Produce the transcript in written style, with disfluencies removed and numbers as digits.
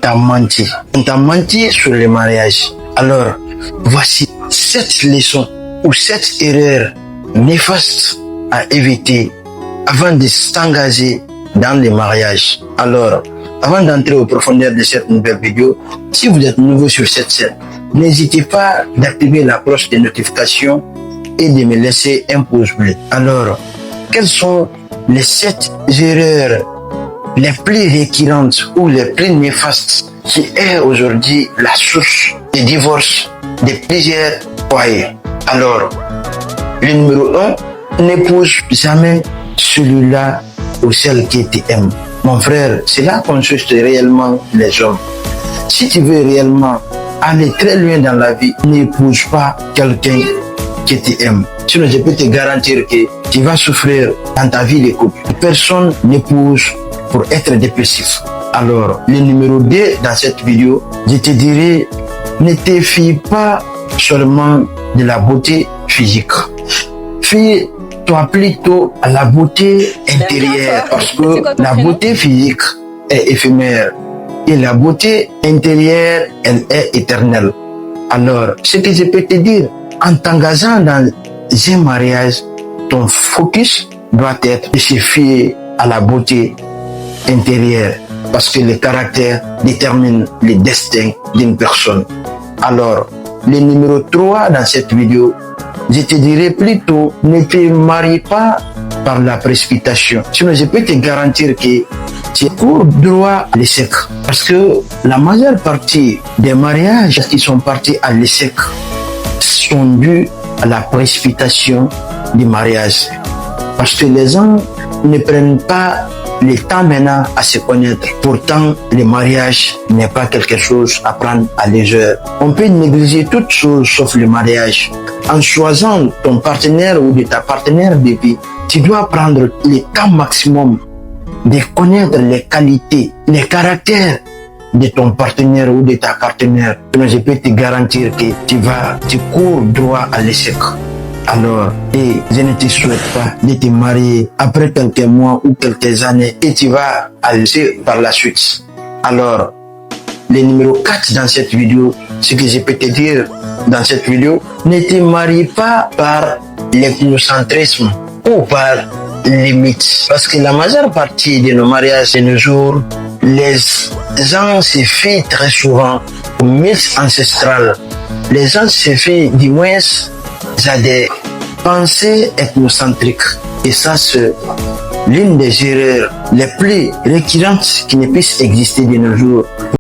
t'a menti. On t'a menti sur le mariage. Alors, voici 7 leçons ou 7 erreurs néfastes à éviter avant de s'engager dans le mariage. Alors, avant d'entrer aux profondeurs de cette nouvelle vidéo, si vous êtes nouveau sur cette chaîne, n'hésitez pas d'activer la cloche de notification et de me laisser un pouce bleu. Alors, quelles sont les 7 erreurs les plus récurrentes ou les plus néfastes qui est aujourd'hui la source de divorce de plusieurs foyers? Alors, le numéro 1, n'épouse jamais celui-là ou celle qui t'aime. Mon frère, c'est là qu'on consiste réellement les hommes. Si tu veux réellement aller très loin dans la vie, n'épouse pas quelqu'un qui t'aime. Sinon, je peux te garantir que tu vas souffrir dans ta vie de couple. Personne n'épouse pour être dépressif. Alors, le numéro 2 dans cette vidéo, je te dirais, ne te fie pas seulement de la beauté physique. Fie-toi plutôt à la beauté intérieure, parce que la beauté physique est éphémère et la beauté intérieure, elle est éternelle. Alors, ce que je peux te dire, en t'engageant dans un mariage, ton focus doit être de se fier à la beauté intérieure, parce que le caractère détermine le destin d'une personne. Alors, le numéro 3 dans cette vidéo, je te dirais plutôt, ne te marie pas par la précipitation. Sinon, je peux te garantir que tu cours droit à l'échec. Parce que la majeure partie des mariages qui sont partis à l'échec sont dus à la précipitation du mariage. Parce que les gens ne prennent pas le temps maintenant à se connaître. Pourtant, le mariage n'est pas quelque chose à prendre à légère. On peut négliger toutes choses sauf le mariage. En choisissant ton partenaire ou de ta partenaire de vie, tu dois prendre le temps maximum de connaître les qualités, les caractères de ton partenaire ou de ta partenaire. Donc, je peux te garantir que tu cours droit à l'échec. Alors, et je ne te souhaite pas de te marier après quelques mois ou quelques années et tu vas aller par la suite. Alors, le numéro 4 dans cette vidéo, ce que je peux te dire dans cette vidéo, ne te marie pas par l'ethnocentrisme ou par les mythes. Parce que la majeure partie de nos mariages de nos jours, les gens se fient très souvent aux mythes ancestrales. Les gens se fient du moins à des pensées ethnocentriques. Et ça, c'est l'une des erreurs les plus récurrentes qui ne puissent exister de nos jours.